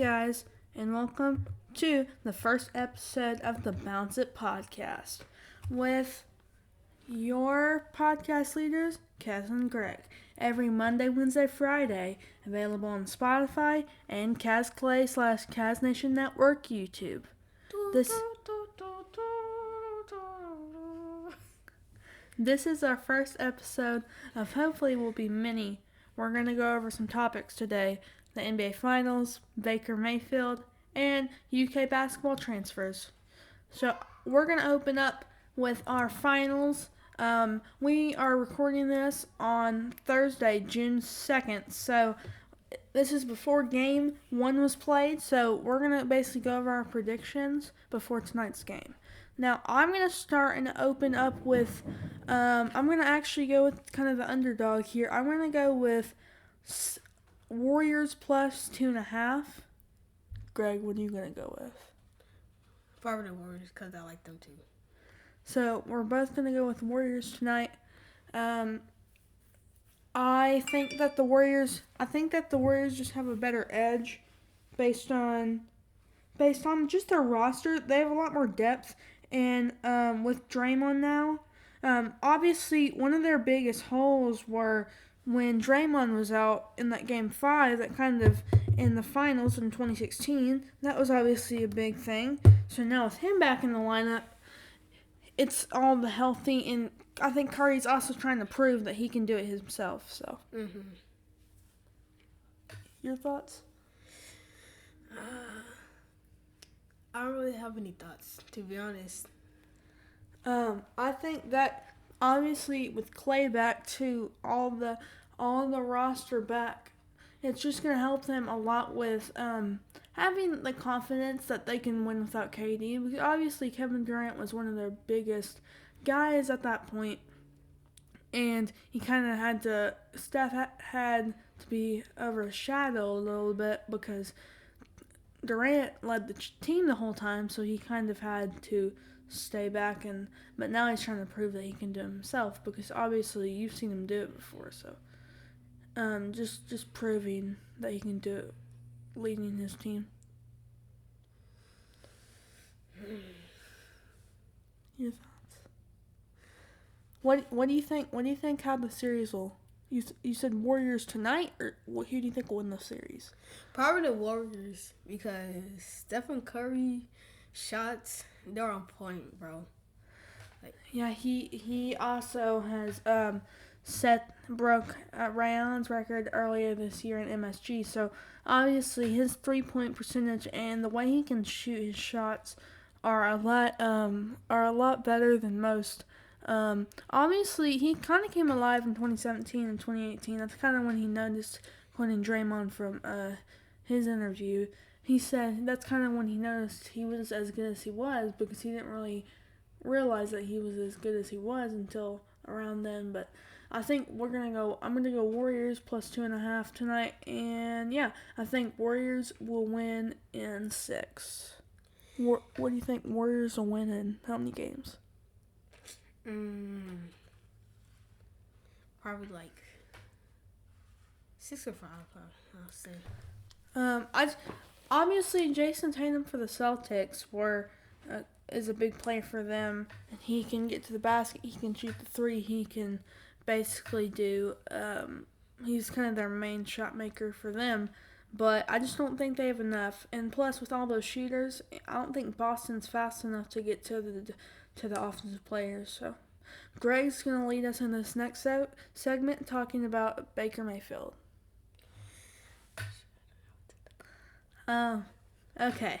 Guys, and welcome to the first episode of the Bounce It podcast with your podcast leaders, Kaz and Greg. Every Monday, Wednesday, Friday, available on Spotify and Kaz Clay / Kaz Nation Network YouTube. This is our first episode of hopefully will be many. We're going to go over some topics today. The NBA Finals, Baker Mayfield, and UK basketball transfers. So we're going to open up with our finals. We are recording this on Thursday, June 2nd. So this is before game 1 was played. So we're going to basically go over our predictions before tonight's game. Now, I'm going to start and open up with, I'm going to actually go with kind of the underdog here. I'm going to go with Warriors plus 2.5. Greg, what are you going to go with? Probably the Warriors because I like them too. So, we're both going to go with Warriors tonight. I think that the Warriors just have a better edge based on just their roster. They have a lot more depth. And with Draymond now, obviously one of their biggest holes were when Draymond was out in that Game 5, that kind of in the finals in 2016. That was obviously a big thing. So now with him back in the lineup, it's all the healthy, and I think Curry's also trying to prove that he can do it himself. So, Your thoughts? I don't really have any thoughts, to be honest. I think that obviously with Clay back too, all the roster back, it's just gonna help them a lot with having the confidence that they can win without KD. Because obviously Kevin Durant was one of their biggest guys at that point, and he kind of had to had to be overshadowed a little bit because Durant led the team the whole time, so he kind of had to stay back. But now he's trying to prove that he can do it himself, because obviously you've seen him do it before. So, just proving that he can do it, leading his team. Your thoughts? What do you think? What do you think? How the series will? You said Warriors tonight, or who do you think will win the series? Probably the Warriors because Stephen Curry shots, they're on point, bro. Yeah, he also has broke Ryan's record earlier this year in MSG. So obviously his 3-point percentage and the way he can shoot his shots are a lot better than most. Obviously he kind of came alive in 2017 and 2018. That's kind of when he noticed, quoting Draymond from his interview, he said that's kind of when he noticed he was as good as he was, because he didn't really realize that he was as good as he was until around then. But I think I'm gonna go Warriors plus 2.5 tonight, and yeah, I think Warriors will win in 6. What do you think Warriors will win in how many games? Probably like 6 or 5, I'll say. Obviously Jason Tatum for the Celtics is a big player for them, and he can get to the basket, he can shoot the 3, he can basically do, he's kind of their main shot maker for them, but I just don't think they have enough. And plus, with all those shooters, I don't think Boston's fast enough to get to the offensive players. So Greg's going to lead us in this next segment talking about Baker Mayfield. Okay.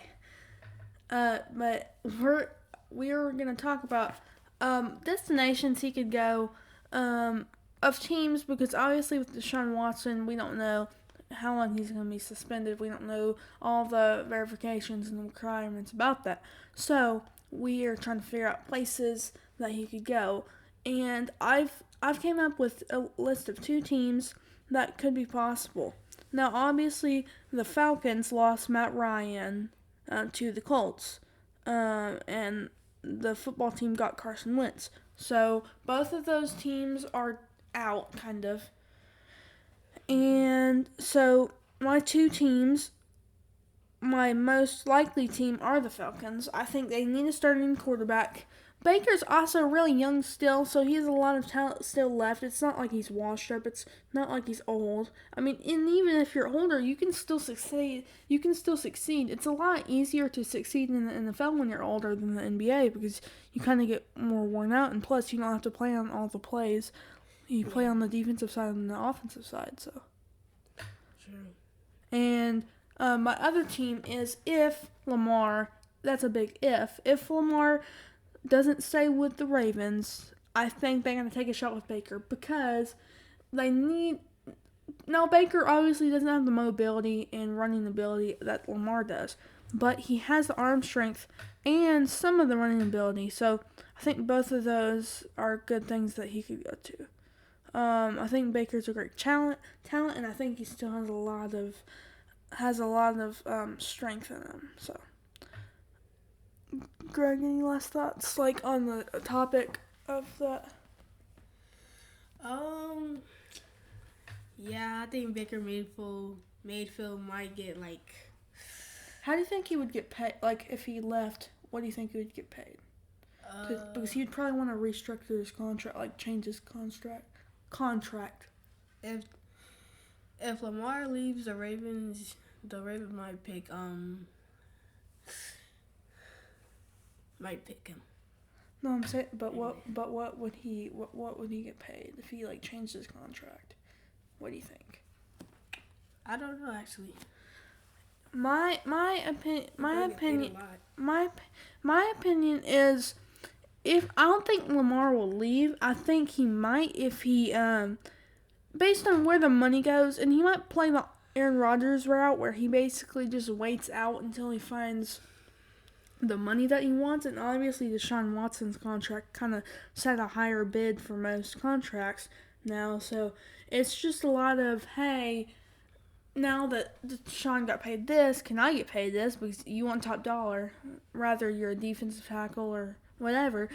But we are going to talk about destinations he could go of teams, because obviously with Deshaun Watson, we don't know how long he's going to be suspended. We don't know all the verifications and requirements about that. So we are trying to figure out places that he could go. And I've came up with a list of 2 teams that could be possible. Now, obviously, the Falcons lost Matt Ryan to the Colts, and the football team got Carson Wentz. So both of those teams are out, kind of. And so my 2 teams my most likely team are the Falcons. I think they need a starting quarterback. Baker's also really young still, so he has a lot of talent still left. It's not like he's washed up. It's not like he's old. I mean, and even if you're older, you can still succeed. It's a lot easier to succeed in the NFL when you're older than the NBA because you kind of get more worn out, and plus you don't have to play on all the plays. You play on the defensive side and the offensive side. So. True. And my other team is if Lamar. That's a big if. If Lamar doesn't stay with the Ravens, I think they're going to take a shot with Baker because they need. Now, Baker obviously doesn't have the mobility and running ability that Lamar does, but he has the arm strength and some of the running ability. So I think both of those are good things that he could go to. I think Baker's a great talent, and I think he still has a lot of strength in him. So. Greg, any last thoughts, like, on the topic of that? Yeah, I think Baker Mayfield might get, like... How do you think he would get paid? Like, if he left, what do you think he would get paid? Because he'd probably want to restructure his contract, like, change his contract. If Lamar leaves the Ravens might pick him. No, I'm saying, but what would he get paid if he, like, changed his contract? What do you think? I don't know, actually. My opinion is, if I don't think Lamar will leave, I think he might if he based on where the money goes, and he might play the Aaron Rodgers route where he basically just waits out until he finds the money that he wants, and obviously Deshaun Watson's contract kind of set a higher bid for most contracts now, so it's just a lot of, hey, now that Deshaun got paid this, can I get paid this because you want top dollar, rather you're a defensive tackle or whatever,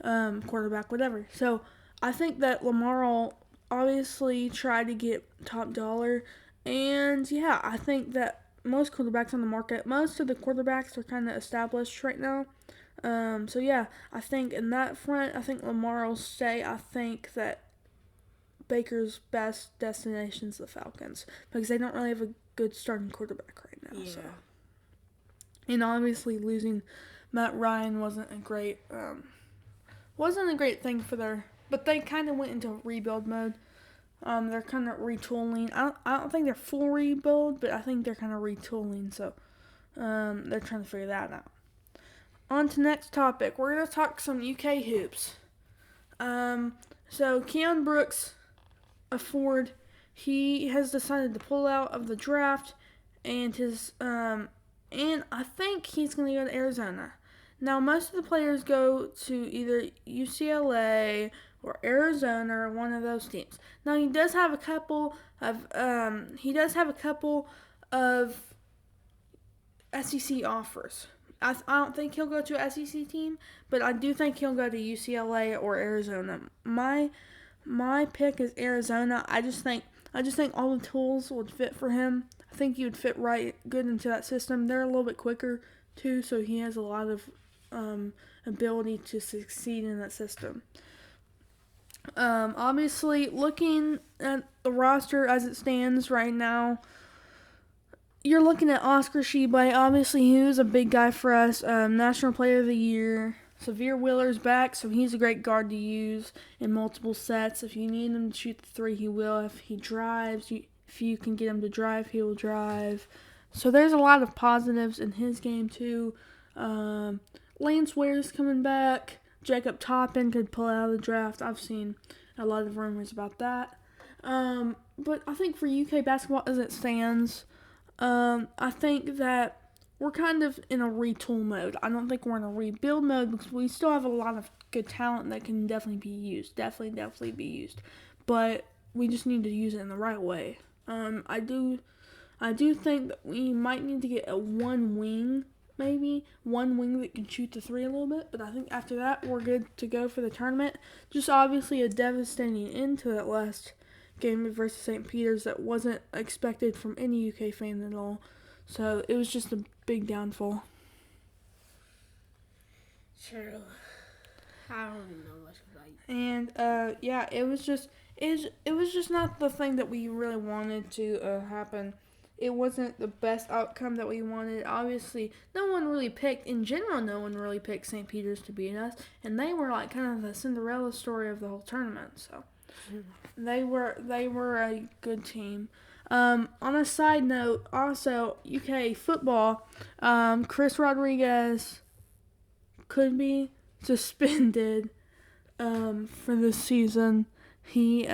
quarterback, whatever. So I think that Lamar will obviously try to get top dollar, and yeah, I think that most quarterbacks on the market, most of the quarterbacks are kind of established right now. So yeah, I think in that front, I think Lamar will stay. I think that Baker's best destination is the Falcons because they don't really have a good starting quarterback right now. Yeah. So. And obviously losing Matt Ryan wasn't a great thing for their, but they kind of went into rebuild mode. They're kind of retooling. I don't think they're full rebuild, but I think they're kind of retooling. So, they're trying to figure that out. On to next topic. We're gonna talk some UK hoops. So Keon Brooks, a forward, he has decided to pull out of the draft, and and I think he's gonna go to Arizona. Now, most of the players go to either UCLA or Arizona or one of those teams. Now, he does have a couple of SEC offers. I don't think he'll go to an SEC team, but I do think he'll go to UCLA or Arizona. My pick is Arizona. I just think all the tools would fit for him. I think he would fit right good into that system. They're a little bit quicker too, so he has a lot of ability to succeed in that system. Obviously, looking at the roster as it stands right now, you're looking at Oscar Tshiebwe. Obviously, he was a big guy for us. National Player of the Year. Severe Wheeler's back, so he's a great guard to use in multiple sets. If you need him to shoot the three, he will. If he drives, if you can get him to drive, he will drive. So there's a lot of positives in his game, too. Lance Ware's coming back. Jacob Toppin could pull out of the draft. I've seen a lot of rumors about that. But I think for UK basketball as it stands, I think that we're kind of in a retool mode. I don't think we're in a rebuild mode because we still have a lot of good talent that can definitely be used. Definitely be used. But we just need to use it in the right way. I do think that we might need to get a one wing that can shoot the three a little bit, but I think after that we're good to go for the tournament. Just obviously a devastating end to that last game versus St. Peter's that wasn't expected from any UK fan at all. So it was just a big downfall. True. I don't even know much about it. And it was just not the thing that we really wanted to happen. It wasn't the best outcome that we wanted. Obviously, no one really picked St. Peter's to beat us, and they were like kind of the Cinderella story of the whole tournament. So they were a good team. On a side note, also UK football, Chris Rodriguez could be suspended for this season. He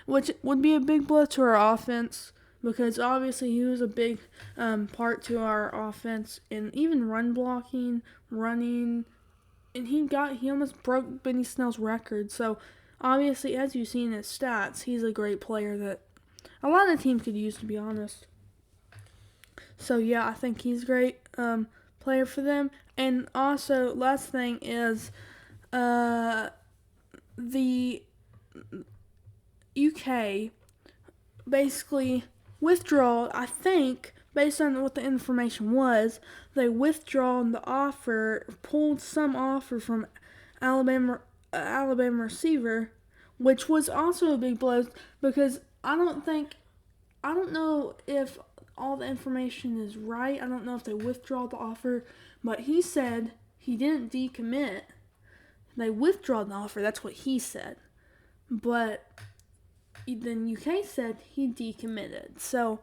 which would be a big blow to our offense, because obviously he was a big part to our offense in even run blocking, running, and he almost broke Benny Snell's record. So obviously, as you've seen his stats, he's a great player that a lot of teams could use, to be honest. So yeah, I think he's a great player for them. And also, last thing is the UK basically withdraw. I think, based on what the information was, they withdrawn the offer, pulled some offer from Alabama receiver, which was also a big blow, because I don't know if all the information is right. I don't know if they withdraw the offer, but he said he didn't decommit. They withdraw the offer. That's what he said. But then UK said he decommitted. So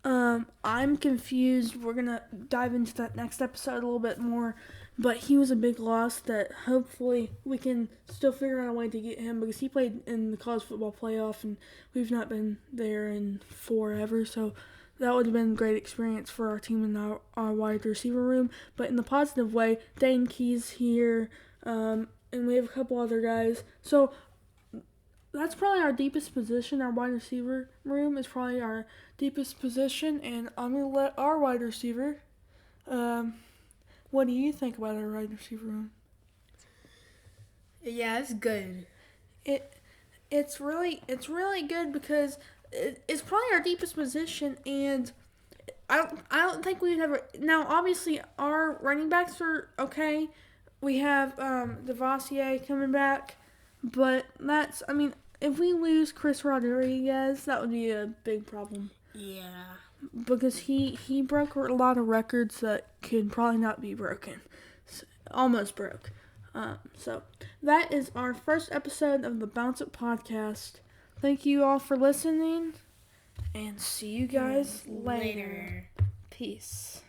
I'm confused. We're going to dive into that next episode a little bit more. But he was a big loss that hopefully we can still figure out a way to get him, because he played in the college football playoff and we've not been there in forever. So that would have been a great experience for our team and our wide receiver room. But in the positive way, Dane Key's here, and we have a couple other guys. So that's probably our deepest position. Our wide receiver room is probably our deepest position. And I'm going to let our wide receiver, what do you think about our wide receiver room? Yeah, it's good. It's really good, because it's probably our deepest position, and I don't think we'd ever. Now, obviously, our running backs are okay. We have Devasier coming back, but if we lose Chris Rodriguez, that would be a big problem. Yeah. Because he broke a lot of records that could probably not be broken. Almost broke. So that is our first episode of the Bounce It Podcast. Thank you all for listening, and see you guys later. Peace.